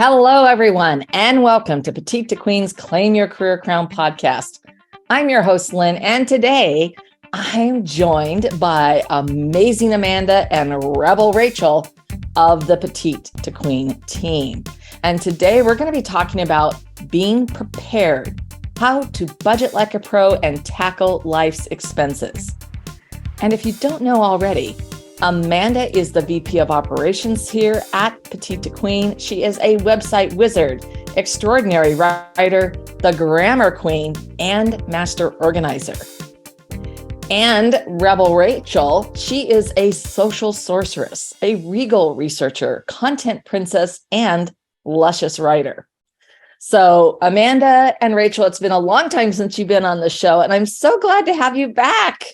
Hello, everyone, and welcome to Petite to Queen's Claim Your Career Crown podcast. I'm your host, Lynn, and today I'm joined by amazing Amanda and rebel Rachel of the Petite to Queen team. And today we're going to be talking about being prepared, how to budget like a pro and tackle life's expenses. And if you don't know already, Amanda is the VP of Operations here at Petite to Queen. She is a website wizard, extraordinary writer, the grammar queen, and master organizer. And Rebel Rachel, she is a social sorceress, a regal researcher, content princess, and luscious writer. So Amanda and Rachel, it's been a long time since you've been on the show, and I'm so glad to have you back.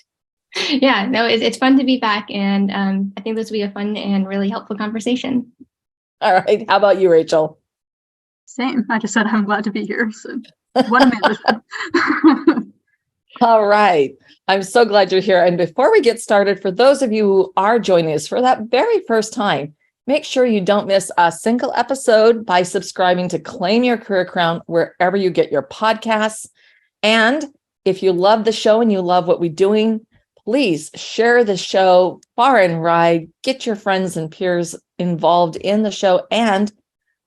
Yeah, no, it's fun to be back. And I think this will be a fun and really helpful conversation. All right. How about you, Rachel? Same. I just said I'm glad to be here. So what Amanda said. All right. I'm so glad you're here. And before we get started, for those of you who are joining us for that very first time, make sure you don't miss a single episode by subscribing to Claim Your Career Crown wherever you get your podcasts. And if you love the show and you love what we're doing, please share the show far and wide, get your friends and peers involved in the show, and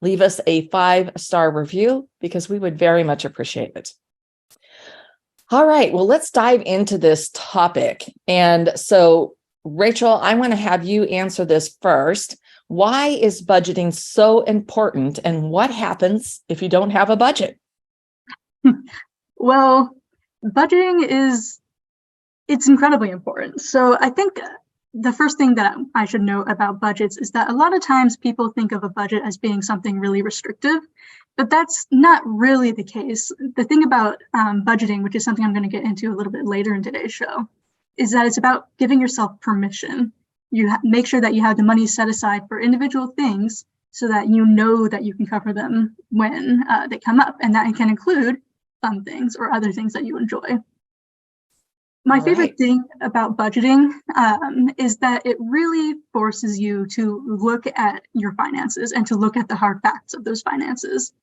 leave us a 5-star review because we would very much appreciate it. All right, well, let's dive into this topic. And so, Rachel, I want to have you answer this first. Why is budgeting so important, and what happens if you don't have a budget? Well, budgeting it's incredibly important. So I think the first thing that I should know about budgets is that a lot of times people think of a budget as being something really restrictive, but that's not really the case. The thing about budgeting, which is something I'm going to get into a little bit later in today's show, is that it's about giving yourself permission. You make sure that you have the money set aside for individual things so that you know that you can cover them when they come up, and that can include fun things or other things that you enjoy. My favorite thing about budgeting is that it really forces you to look at your finances and to look at the hard facts of those finances.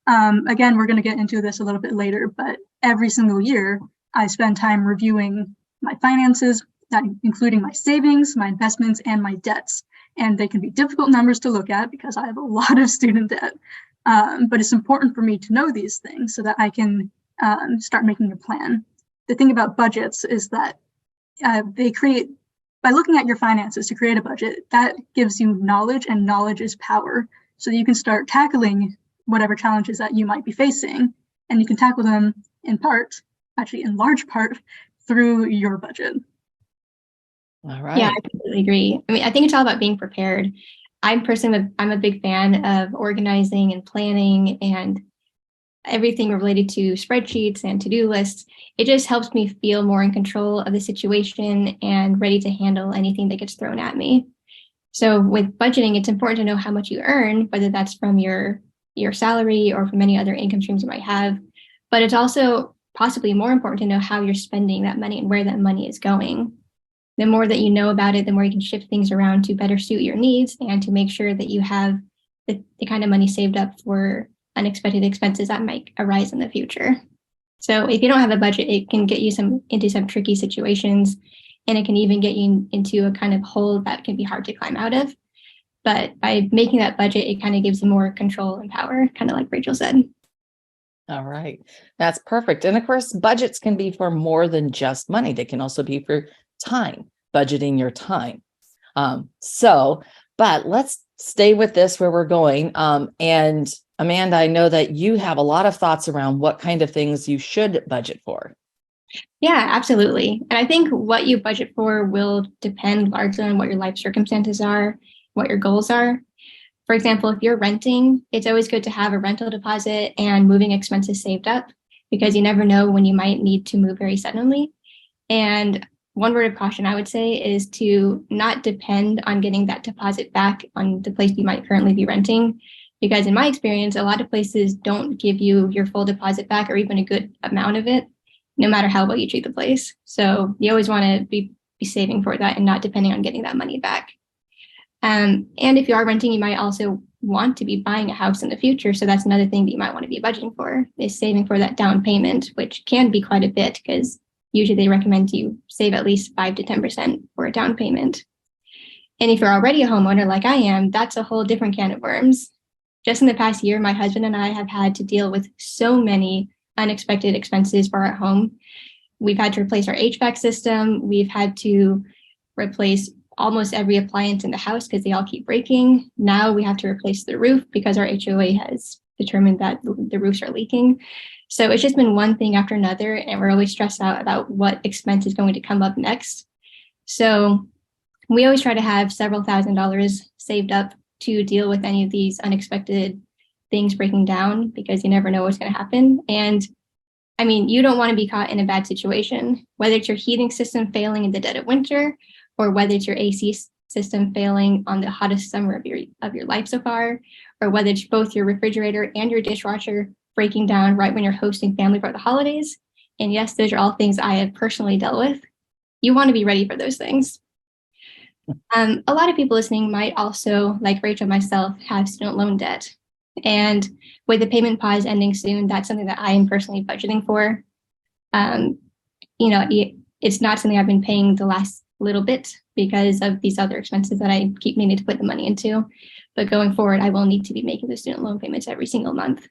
Again, we're going to get into this a little bit later, but every single year I spend time reviewing my finances, including my savings, my investments, and my debts. And they can be difficult numbers to look at because I have a lot of student debt. But it's important for me to know these things so that I can start making a plan. The thing about budgets is that by looking at your finances to create a budget, that gives you knowledge, and knowledge is power. So that you can start tackling whatever challenges that you might be facing, and you can tackle them in large part, through your budget. All right. Yeah, I completely agree. I mean, I think it's all about being prepared. I'm a big fan of organizing and planning and everything related to spreadsheets and to-do lists. It just helps me feel more in control of the situation and ready to handle anything that gets thrown at me. So with budgeting, it's important to know how much you earn, whether that's from your salary or from any other income streams you might have. But it's also possibly more important to know how you're spending that money and where that money is going. The more that you know about it, the more you can shift things around to better suit your needs and to make sure that you have the kind of money saved up for unexpected expenses that might arise in the future. So if you don't have a budget, it can get you into some tricky situations, and it can even get you into a kind of hole that can be hard to climb out of. But by making that budget, it kind of gives you more control and power, kind of like Rachel said. All right. That's perfect. And of course, budgets can be for more than just money. They can also be for time, budgeting your time. But let's stay with this where we're going. And Amanda, I know that you have a lot of thoughts around what kind of things you should budget for. Yeah, absolutely. And I think what you budget for will depend largely on what your life circumstances are, what your goals are. For example, if you're renting, it's always good to have a rental deposit and moving expenses saved up because you never know when you might need to move very suddenly. And one word of caution I would say is to not depend on getting that deposit back on the place you might currently be renting. Because in my experience, a lot of places don't give you your full deposit back or even a good amount of it, no matter how well you treat the place. So you always want to be saving for that and not depending on getting that money back. And if you are renting, you might also want to be buying a house in the future. So that's another thing that you might want to be budgeting for, is saving for that down payment, which can be quite a bit because usually they recommend you save at least 5 to 10% for a down payment. And if you're already a homeowner like I am, that's a whole different can of worms. Just in the past year, my husband and I have had to deal with so many unexpected expenses for our home. We've had to replace our HVAC system. We've had to replace almost every appliance in the house because they all keep breaking. Now we have to replace the roof because our HOA has determined that the roofs are leaking. So it's just been one thing after another, and we're always stressed out about what expense is going to come up next. So we always try to have several $1,000s saved up to deal with any of these unexpected things breaking down, because you never know what's going to happen. And I mean, you don't want to be caught in a bad situation, whether it's your heating system failing in the dead of winter, or whether it's your AC system failing on the hottest summer of your life so far, or whether it's both your refrigerator and your dishwasher breaking down right when you're hosting family for the holidays. And yes, those are all things I have personally dealt with. You want to be ready for those things. A lot of people listening might also, like Rachel and myself, have student loan debt. And with the payment pause ending soon, that's something that I am personally budgeting for. It's not something I've been paying the last little bit because of these other expenses that I keep needing to put the money into. But going forward, I will need to be making the student loan payments every single month.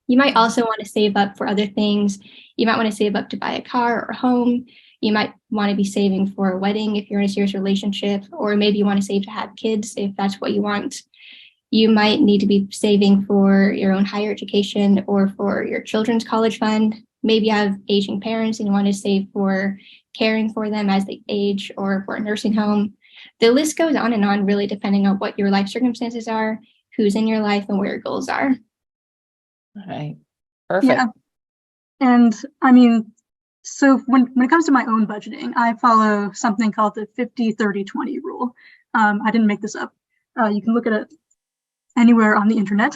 You might also want to save up for other things. You might want to save up to buy a car or a home. You might want to be saving for a wedding if you're in a serious relationship, or maybe you want to save to have kids if that's what you want. You might need to be saving for your own higher education or for your children's college fund. Maybe you have aging parents and you want to save for caring for them as they age, or for a nursing home. The list goes on and on, really depending on what your life circumstances are, who's in your life, and where your goals are. All right. Perfect. Yeah. And I mean, so when it comes to my own budgeting, I follow something called the 50-30-20 rule. I didn't make this up. You can look at it anywhere on the internet.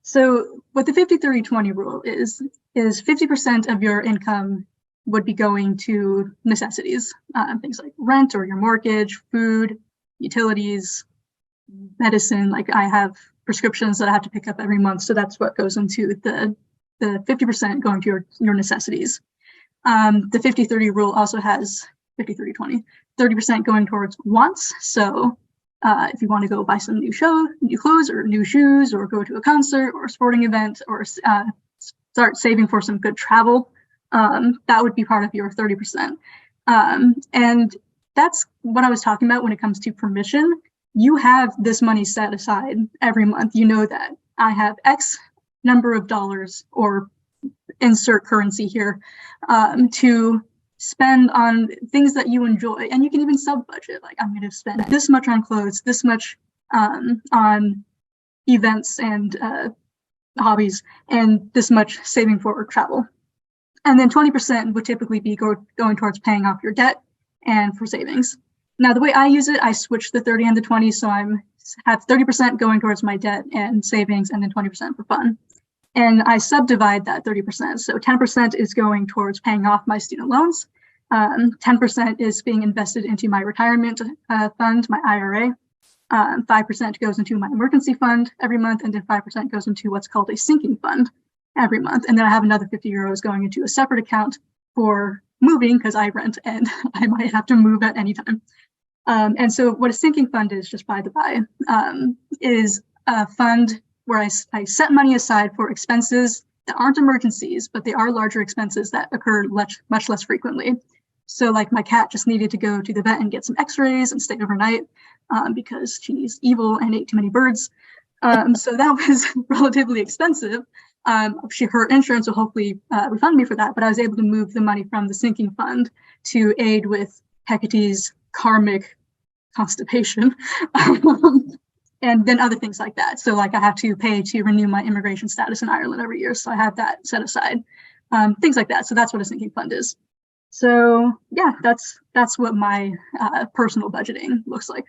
So what the 50-30-20 rule is 50% of your income would be going to necessities, things like rent or your mortgage, food, utilities, medicine. Like I have prescriptions that I have to pick up every month. So that's what goes into the 50% going to your necessities. The 50-30 rule also has 50-30-20, 30% going towards wants. So if you want to go buy some new clothes or new shoes, or go to a concert or a sporting event, or start saving for some good travel, that would be part of your 30%. And that's what I was talking about when it comes to permission. You have this money set aside every month. You know that I have X number of dollars, or insert currency here, to spend on things that you enjoy. And you can even sub budget, like I'm going to spend this much on clothes, this much on events and hobbies, and this much saving for travel. And then 20% would typically be going towards paying off your debt and for savings. Now, the way I use it, I switch the 30 and the 20. So I have 30% going towards my debt and savings, and then 20% for fun. And I subdivide that 30%. So 10% is going towards paying off my student loans. 10% is being invested into my retirement fund, my IRA. 5% goes into my emergency fund every month, and then 5% goes into what's called a sinking fund every month. And then I have another 50 euros going into a separate account for moving, because I rent and I might have to move at any time. And so what a sinking fund is, just by the by, is a fund where I set money aside for expenses that aren't emergencies, but they are larger expenses that occur much less frequently. So like my cat just needed to go to the vet and get some x-rays and stay overnight because she's evil and ate too many birds. So that was relatively expensive. Her insurance will hopefully refund me for that, but I was able to move the money from the sinking fund to aid with Hecate's karmic constipation. And then other things like that. So like I have to pay to renew my immigration status in Ireland every year. So I have that set aside, things like that. So that's what a sinking fund is. So yeah, that's what my personal budgeting looks like.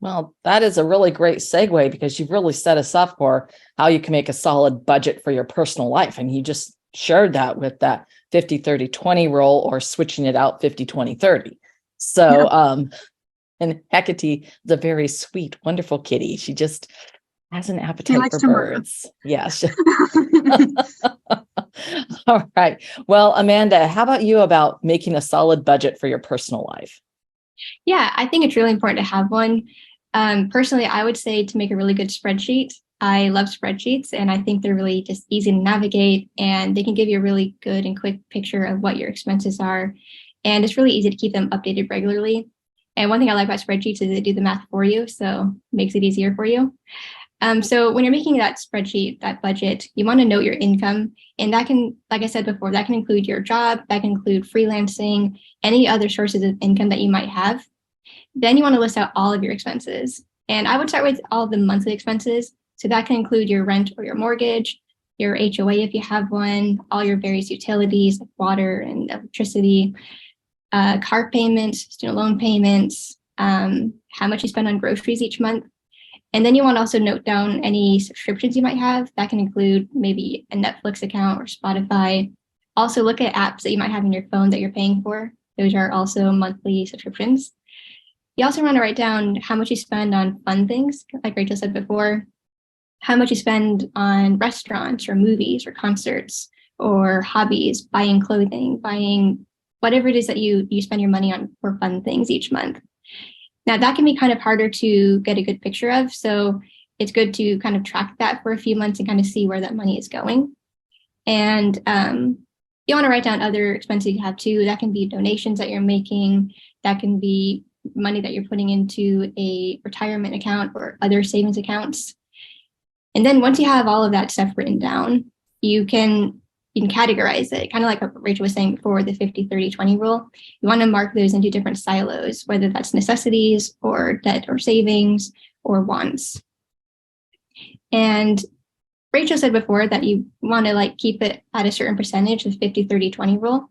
Well, that is a really great segue, because you've really set us up for how you can make a solid budget for your personal life. And you just shared that with that 50-30-20 rule, or switching it out 50-20-30. So, And Hecate is a very sweet, wonderful kitty. She just has an He appetite likes for to murder. birds. Yes. All right. Well, Amanda, how about you about making a solid budget for your personal life? Yeah, I think it's really important to have one. Personally, I would say to make a really good spreadsheet. I love spreadsheets, and I think they're really just easy to navigate, and they can give you a really good and quick picture of what your expenses are. And it's really easy to keep them updated regularly. And one thing I like about spreadsheets is they do the math for you, so it makes it easier for you. So when you're making that spreadsheet, that budget, you want to note your income. And that can, like I said before, that can include your job, that can include freelancing, any other sources of income that you might have. Then you want to list out all of your expenses. And I would start with all of the monthly expenses. So that can include your rent or your mortgage, your HOA if you have one, all your various utilities like water and electricity, car payments, student loan payments, how much you spend on groceries each month. And then you want to also note down any subscriptions you might have. That can include maybe a Netflix account or Spotify. Also look at apps that you might have in your phone that you're paying for. Those are also monthly subscriptions. You also want to write down how much you spend on fun things, like Rachel said before, how much you spend on restaurants or movies or concerts or hobbies, buying clothing, buying whatever it is that you spend your money on for fun things each month. Now, that can be kind of harder to get a good picture of. So it's good to kind of track that for a few months and kind of see where that money is going. And you want to write down other expenses you have too. That can be donations that you're making. That can be money that you're putting into a retirement account or other savings accounts. And then once you have all of that stuff written down, you can categorize it, kind of like what Rachel was saying before, the 50-30-20 rule. You want to mark those into different silos, whether that's necessities or debt or savings or wants. And Rachel said before that you want to keep it at a certain percentage, the 50-30-20 rule.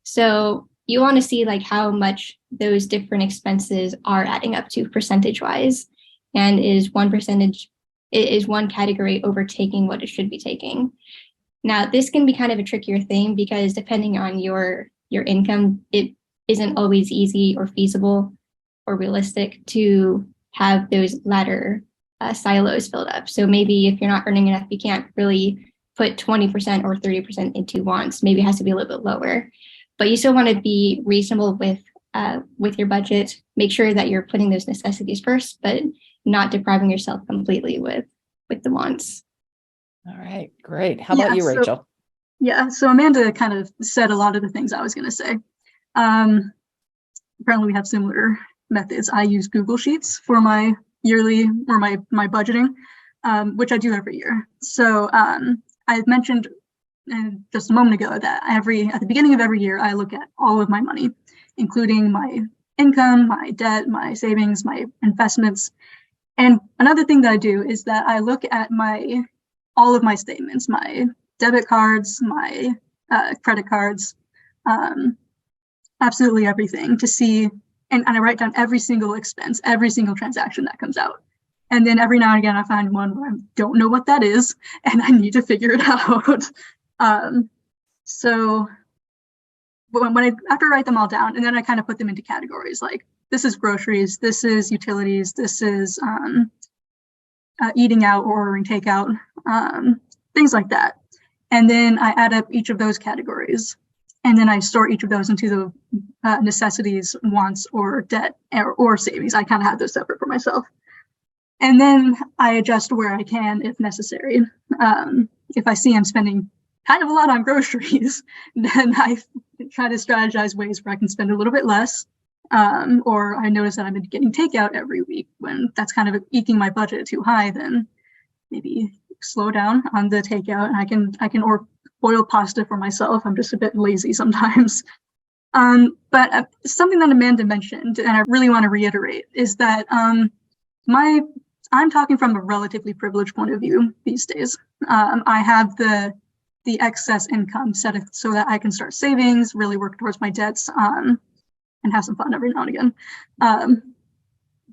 So you want to see how much those different expenses are adding up to percentage wise, and is one category overtaking what it should be taking. Now, this can be kind of a trickier thing because depending on your income, it isn't always easy or feasible or realistic to have those latter silos filled up. So maybe if you're not earning enough, you can't really put 20% or 30% into wants. Maybe it has to be a little bit lower. But you still want to be reasonable with your budget. Make sure that you're putting those necessities first, but not depriving yourself completely with the wants. All right, great. How about you, Rachel? So Amanda kind of said a lot of the things I was going to say. Apparently we have similar methods. I use Google Sheets for my yearly or my budgeting, which I do every year. So I mentioned just a moment ago that at the beginning of every year, I look at all of my money, including my income, my debt, my savings, my investments. And another thing that I do is that I look at all of my statements, my debit cards, my credit cards, absolutely everything to see, and I write down every single expense, every single transaction that comes out. And then every now and again, I find one where I don't know what that is, and I need to figure it out. So after I write them all down, and then I kind of put them into categories, like this is groceries, this is utilities, this is eating out or ordering takeout, things like that. And then I add up each of those categories. And then I store each of those into the necessities, wants, or debt, or savings. I kind of have those separate for myself. And then I adjust where I can if necessary. If I see I'm spending kind of a lot on groceries, then I try to strategize ways where I can spend a little bit less. Or I notice that I'm getting takeout every week. When that's kind of eking my budget too high, then maybe slow down on the takeout, and I can boil pasta for myself. I'm just a bit lazy sometimes. But something that Amanda mentioned, and I really want to reiterate, is that I'm talking from a relatively privileged point of view these days. I have the excess income set so that I can start savings, really work towards my debts, and have some fun every now and again.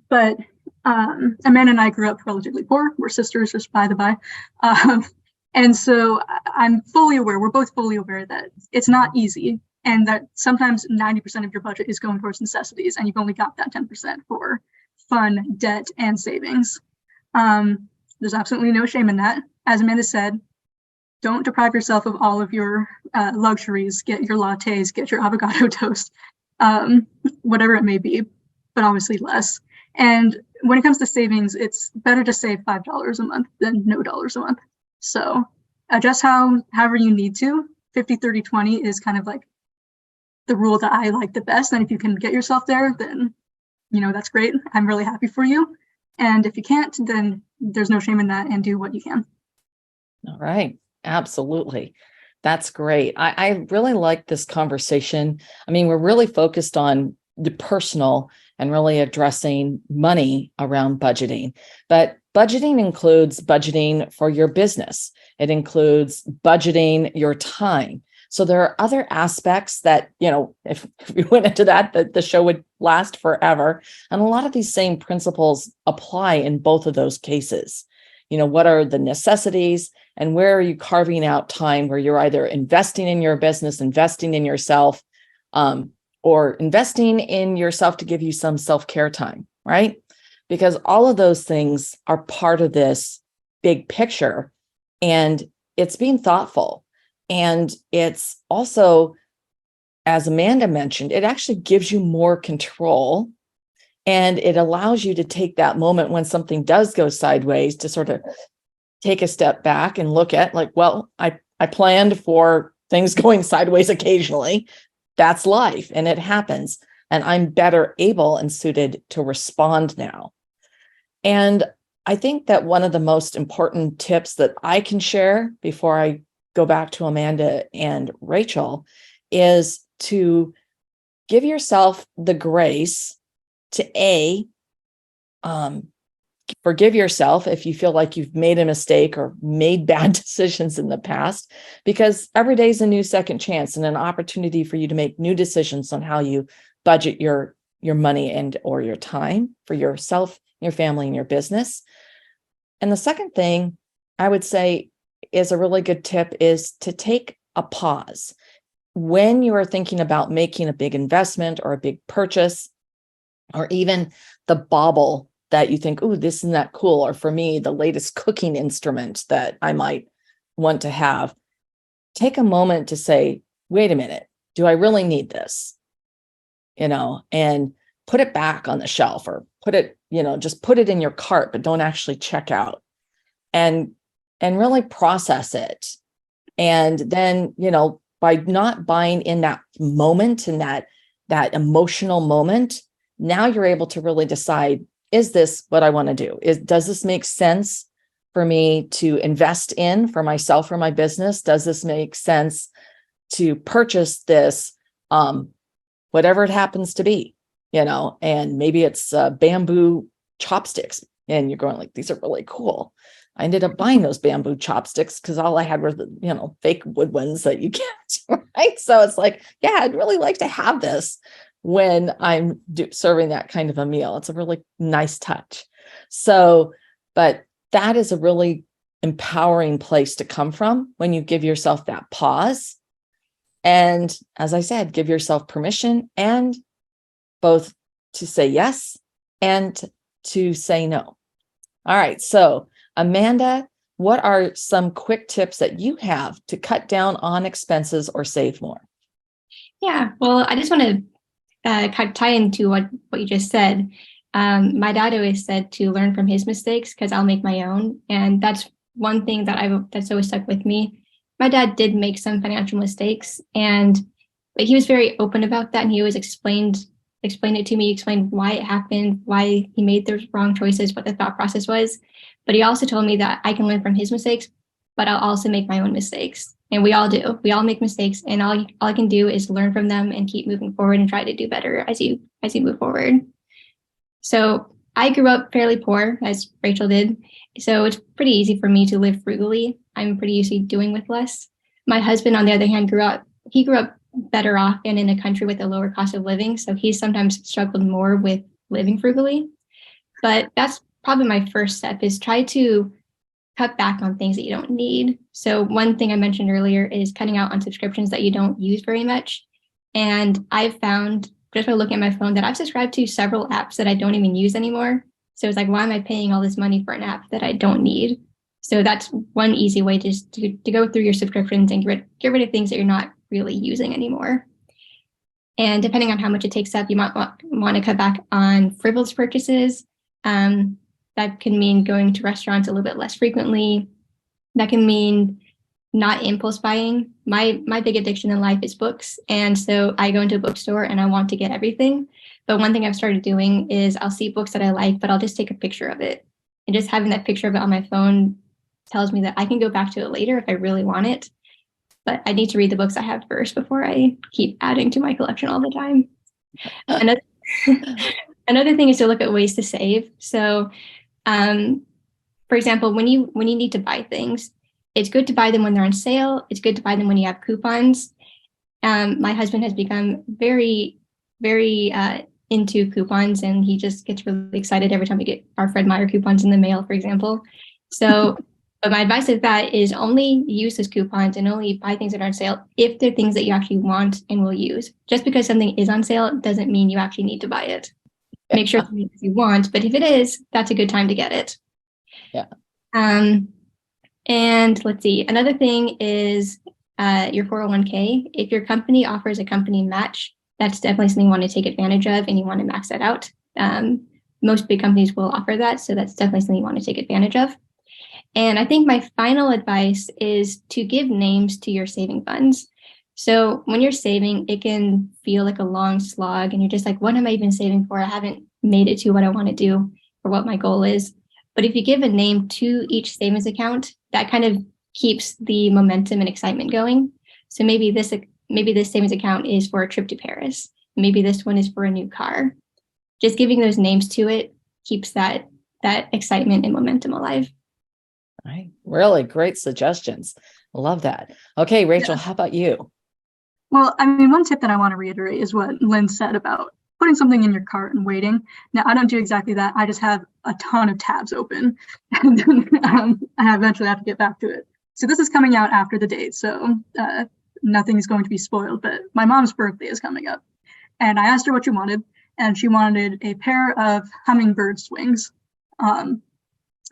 But Amanda and I grew up relatively poor. We're sisters, just by the by. And so I'm fully aware, we're both fully aware that it's not easy and that sometimes 90% of your budget is going towards necessities, and you've only got that 10% for fun, debt, and savings. There's absolutely no shame in that. As Amanda said, don't deprive yourself of all of your luxuries. Get your lattes, get your avocado toast, whatever it may be, but obviously less. And when it comes to savings, it's better to save $5 a month than no dollars a month. So adjust however you need to. 50, 30, 20 is kind of like the rule that I like the best. And if you can get yourself there, then, that's great. I'm really happy for you. And if you can't, then there's no shame in that, and do what you can. All right. Absolutely. That's great. I really like this conversation. I mean, we're really focused on the personal and really addressing money around budgeting, but budgeting includes budgeting for your business. It includes budgeting your time. So there are other aspects that, if we went into that the show would last forever. And a lot of these same principles apply in both of those cases. What are the necessities, and where are you carving out time where you're either investing in your business, investing in yourself, or investing in yourself to give you some self-care time, right? Because all of those things are part of this big picture, and it's being thoughtful. And it's also, as Amanda mentioned, it actually gives you more control. And it allows you to take that moment when something does go sideways to sort of take a step back and look at I planned for things going sideways occasionally. That's life, and it happens. And I'm better able and suited to respond now. And I think that one of the most important tips that I can share before I go back to Amanda and Rachel is to give yourself the grace to forgive yourself if you feel like you've made a mistake or made bad decisions in the past, because every day is a new second chance and an opportunity for you to make new decisions on how you budget your money and or your time for yourself, your family, and your business. And the second thing I would say is a really good tip is to take a pause. When you are thinking about making a big investment or a big purchase, or even the bauble that you think, oh, this isn't that cool, or for me, the latest cooking instrument that I might want to have, take a moment to say, wait a minute, do I really need this? And put it back on the shelf, or put it, just put it in your cart, but don't actually check out, and really process it. And then, by not buying in that moment, in that emotional moment, now you're able to really decide, is this what I want to do? Does this make sense for me to invest in for myself, for my business? Does this make sense to purchase this, whatever it happens to be, and maybe it's bamboo chopsticks, and you're going like, these are really cool. I ended up buying those bamboo chopsticks because all I had were the, fake wood ones that you get, right? So it's like, yeah, I'd really like to have this when I'm serving that kind of a meal. It's a really nice touch. So, but that is a really empowering place to come from when you give yourself that pause. And as I said, give yourself permission, and both to say yes and to say no. All right. So Amanda, what are some quick tips that you have to cut down on expenses or save more? Yeah, well, I just want to kind of tie into what you just said. My dad always said to learn from his mistakes because I'll make my own. And that's one thing that's always stuck with me. My dad did make some financial mistakes, but he was very open about that. And he always explained it to me, explained why it happened, why he made those wrong choices, what the thought process was. But he also told me that I can learn from his mistakes, but I'll also make my own mistakes. And we all do. We all make mistakes, and all I can do is learn from them and keep moving forward and try to do better as you move forward. So I grew up fairly poor, as Rachel did. So it's pretty easy for me to live frugally. I'm pretty used to doing with less. My husband, on the other hand, grew up better off and in a country with a lower cost of living. So he sometimes struggled more with living frugally. But that's probably my first step, is try to cut back on things that you don't need. So one thing I mentioned earlier is cutting out on subscriptions that you don't use very much. And I've found just by looking at my phone that I've subscribed to several apps that I don't even use anymore. So it's like, why am I paying all this money for an app that I don't need? So that's one easy way to go through your subscriptions and get rid of things that you're not really using anymore. And depending on how much it takes up, you might want to cut back on frivolous purchases. That can mean going to restaurants a little bit less frequently. That can mean not impulse buying. My big addiction in life is books. And so I go into a bookstore and I want to get everything. But one thing I've started doing is I'll see books that I like, but I'll just take a picture of it. And just having that picture of it on my phone tells me that I can go back to it later if I really want it. But I need to read the books I have first before I keep adding to my collection all the time. Another thing is to look at ways to save. So, for example, when you need to buy things, it's good to buy them when they're on sale. It's good to buy them when you have coupons. My husband has become very, very into coupons, and he just gets really excited every time we get our Fred Meyer coupons in the mail, for example. So, but my advice is that is only use those coupons and only buy things that are on sale if they're things that you actually want and will use. Just because something is on sale doesn't mean you actually need to buy it. Make sure it's something that you want, but if it is, that's a good time to get it. Yeah. And let's see, another thing is your 401k. If your company offers a company match, that's definitely something you want to take advantage of and you want to max that out. Most big companies will offer that, so that's definitely something you want to take advantage of. And I think my final advice is to give names to your saving funds. So when you're saving, it can feel like a long slog and you're just like, what am I even saving for? I haven't made it to what I want to do or what my goal is. But if you give a name to each savings account, that kind of keeps the momentum and excitement going. So maybe this savings account is for a trip to Paris. Maybe this one is for a new car. Just giving those names to it keeps that excitement and momentum alive. Right. Really great suggestions. Love that. Okay, Rachel, how about you? Well, I mean, one tip that I want to reiterate is what Lynn said about putting something in your cart and waiting. Now, I don't do exactly that. I just have a ton of tabs open, and then I eventually have to get back to it. So this is coming out after the date, so nothing is going to be spoiled, but my mom's birthday is coming up. And I asked her what she wanted, and she wanted a pair of hummingbird swings.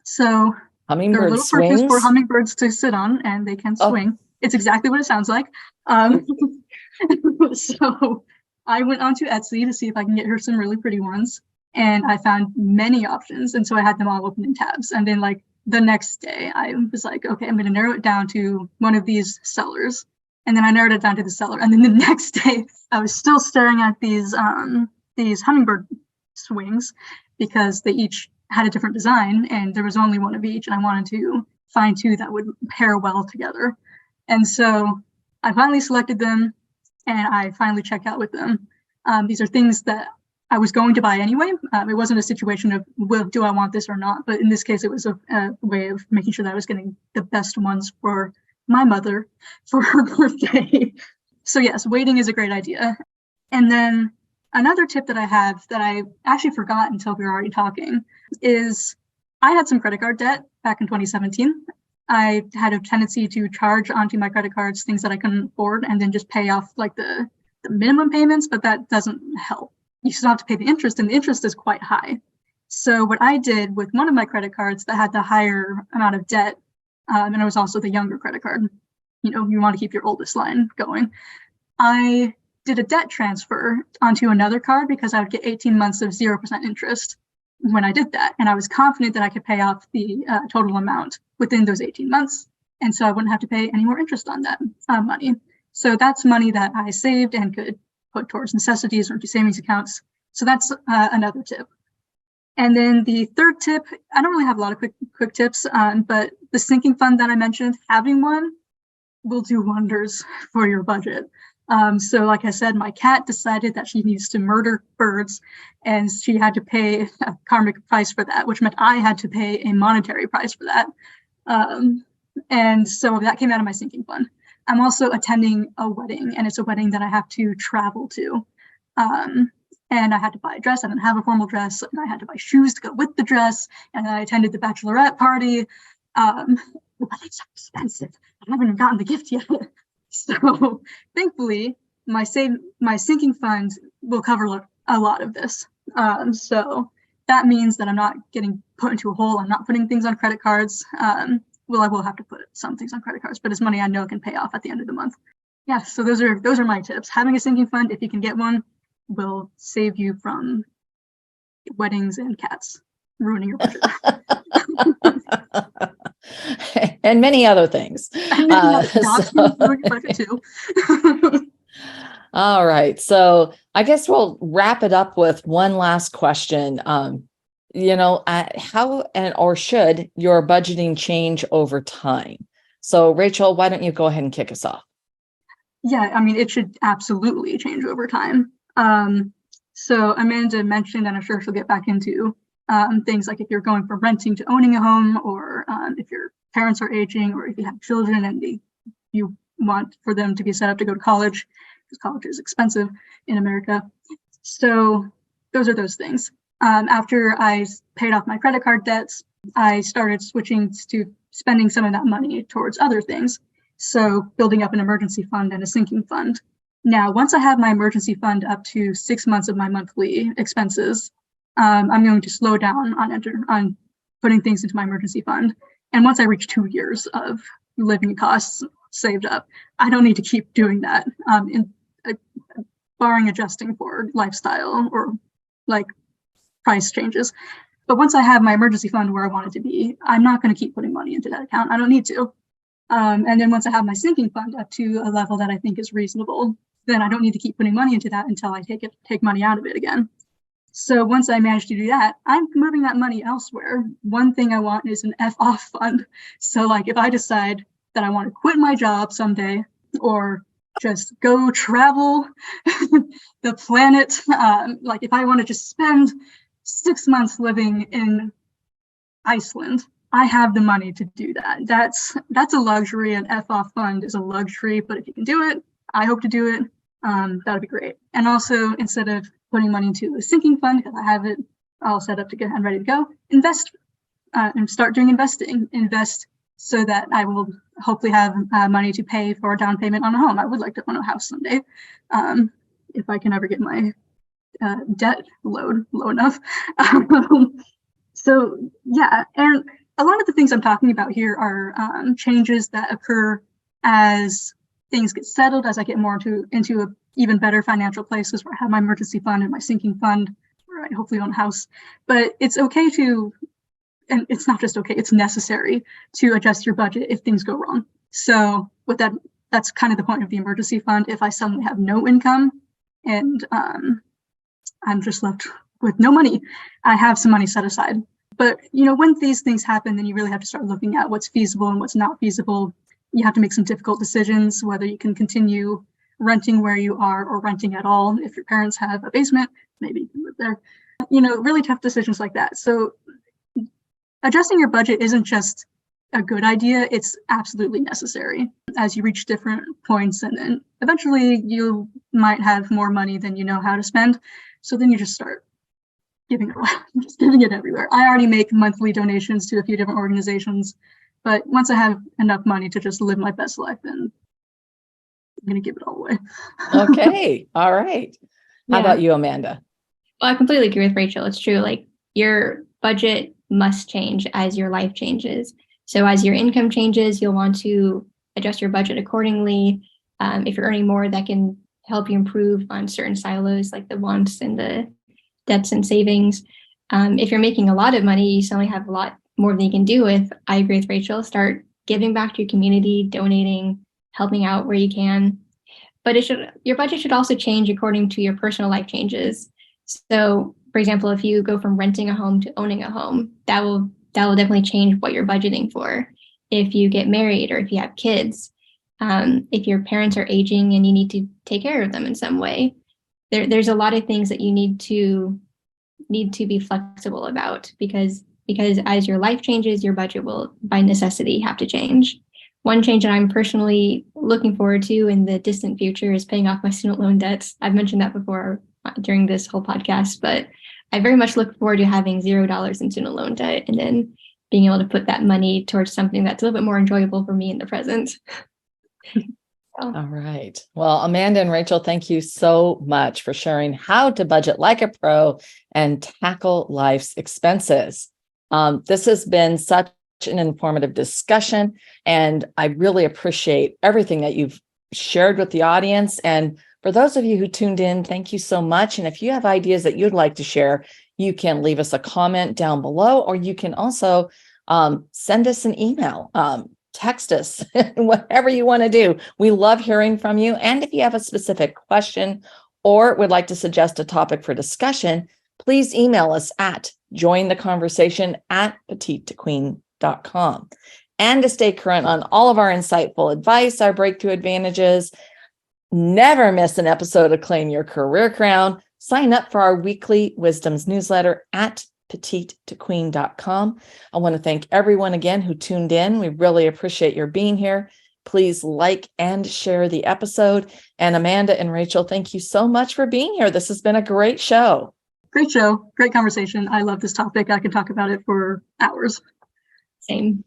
So Hummingbird they're little swings? perches for hummingbirds to sit on, and they can swing. It's exactly what it sounds like. So I went onto Etsy to see if I can get her some really pretty ones, and I found many options, and so I had them all open in tabs. And then like the next day, I was like, okay, I'm going to narrow it down to one of these sellers. And then I narrowed it down to the seller. And then the next day, I was still staring at these hummingbird swings because they each had a different design, and there was only one of each, and I wanted to find two that would pair well together. And so I finally selected them, and I finally checked out with them. These are things that I was going to buy anyway. It wasn't a situation of, well, do I want this or not? But in this case, it was a way of making sure that I was getting the best ones for my mother for her birthday. So yes, waiting is a great idea. And then another tip that I have that I actually forgot until we were already talking is I had some credit card debt back in 2017. I had a tendency to charge onto my credit cards things that I couldn't afford and then just pay off like the minimum payments, but that doesn't help. You still have to pay the interest, and the interest is quite high. So what I did with one of my credit cards that had the higher amount of debt, and it was also the younger credit card, you know, you want to keep your oldest line going. I did a debt transfer onto another card because I would get 18 months of 0% interest when I did that. And I was confident that I could pay off the total amount within those 18 months. And so I wouldn't have to pay any more interest on that money. So that's money that I saved and could put towards necessities or into savings accounts. So that's another tip. And then the third tip, I don't really have a lot of quick tips, but the sinking fund that I mentioned, having one will do wonders for your budget. So like I said, my cat decided that she needs to murder birds, and she had to pay a karmic price for that, which meant I had to pay a monetary price for that. And so that came out of my sinking fund. I'm also attending a wedding, and it's a wedding that I have to travel to. And I had to buy a dress. I didn't have a formal dress, and I had to buy shoes to go with the dress. And I attended the bachelorette party. The wedding's so expensive. I haven't even gotten the gift yet. So thankfully, my sinking fund will cover a lot of this. So that means that I'm not getting put into a hole. I'm not putting things on credit cards. Well, I will have to put some things on credit cards, but it's money I know can pay off at the end of the month. Yeah, so those are my tips. Having a sinking fund, if you can get one, will save you from weddings and cats ruining your budget. And many other things. Budget too. All right. So I guess we'll wrap it up with one last question. How or should your budgeting change over time? So Rachel, why don't you go ahead and kick us off? Yeah, I mean, it should absolutely change over time. So Amanda mentioned, and I'm sure she'll get back into things like if you're going from renting to owning a home, or if your parents are aging, or if you have children and you want for them to be set up to go to college, because college is expensive in America. So those are those things. After I paid off my credit card debts, I started switching to spending some of that money towards other things. So building up an emergency fund and a sinking fund. Now, once I have my emergency fund up to 6 months of my monthly expenses, I'm going to slow down on putting things into my emergency fund. And once I reach 2 years of living costs saved up, I don't need to keep doing that, barring adjusting for lifestyle or like price changes. But once I have my emergency fund where I want it to be, I'm not going to keep putting money into that account. I don't need to. And then once I have my sinking fund up to a level that I think is reasonable, then I don't need to keep putting money into that until I take money out of it again. So once I manage to do that, I'm moving that money elsewhere. One thing I want is an F-off fund. So like if I decide that I want to quit my job someday, or just go travel the planet, like if I want to just spend 6 months living in Iceland, I have the money to do that. That's a luxury. An F-off fund is a luxury, but if you can do it, I hope to do it. That would be great. And also, instead of putting money into a sinking fund, because I have it all set up to get and ready to go, invest and start doing investing. Invest so that I will hopefully have money to pay for a down payment on a home. I would like to own a house someday, if I can ever get my debt load low enough. So yeah, and a lot of the things I'm talking about here are changes that occur as things get settled, as I get more into a even better financial places where I have my emergency fund and my sinking fund, where I hopefully own a house. But it's okay to, and it's not just okay, it's necessary to adjust your budget if things go wrong. So with that, that's kind of the point of the emergency fund. If I suddenly have no income and I'm just left with no money, I have some money set aside. But when these things happen, then you really have to start looking at what's feasible and what's not feasible. You have to make some difficult decisions, whether you can continue renting where you are or renting at all. If your parents have a basement, maybe you can live there. Really tough decisions like that. So adjusting your budget isn't just a good idea, it's absolutely necessary as you reach different points, and then eventually you might have more money than you know how to spend. So then you just start giving it away, just giving it everywhere. I already make monthly donations to a few different organizations, but once I have enough money to just live my best life, then I'm going to give it all away. Okay. All right. How about you, Amanda? Well, I completely agree with Rachel. It's true. Like your budget must change as your life changes. So as your income changes, you'll want to adjust your budget accordingly. If you're earning more, that can help you improve on certain silos like the wants and the debts and savings. If you're making a lot of money, you suddenly have a lot more than you can do with. I agree with Rachel. Start giving back to your community, donating, helping out where you can. But your budget should also change according to your personal life changes. So, for example, if you go from renting a home to owning a home, that will definitely change what you're budgeting for. If you get married or if you have kids, if your parents are aging and you need to take care of them in some way, there's a lot of things that you need to be flexible about, because as your life changes, your budget will by necessity have to change. One change that I'm personally looking forward to in the distant future is paying off my student loan debts. I've mentioned that before during this whole podcast, but I very much look forward to having $0 in student loan debt and then being able to put that money towards something that's a little bit more enjoyable for me in the present. Oh, All right. Well, Amanda and Rachel, thank you so much for sharing how to budget like a pro and tackle life's expenses. This has been such an informative discussion, and I really appreciate everything that you've shared with the audience. And for those of you who tuned in, thank you so much. And if you have ideas that you'd like to share, you can leave us a comment down below, or you can also send us an email. Text us, whatever you want to do. We love hearing from you. And if you have a specific question or would like to suggest a topic for discussion, please email us at jointheconversation@petitetoqueen.com. And to stay current on all of our insightful advice, our breakthrough advantages, never miss an episode of Claim Your Career Crown. Sign up for our weekly Wisdoms newsletter at petitetoqueen.com. I want to thank everyone again who tuned in. We really appreciate your being here. Please like and share the episode. And Amanda and Rachel, thank you so much for being here. This has been a great show. Great show. Great conversation. I love this topic. I could talk about it for hours. same.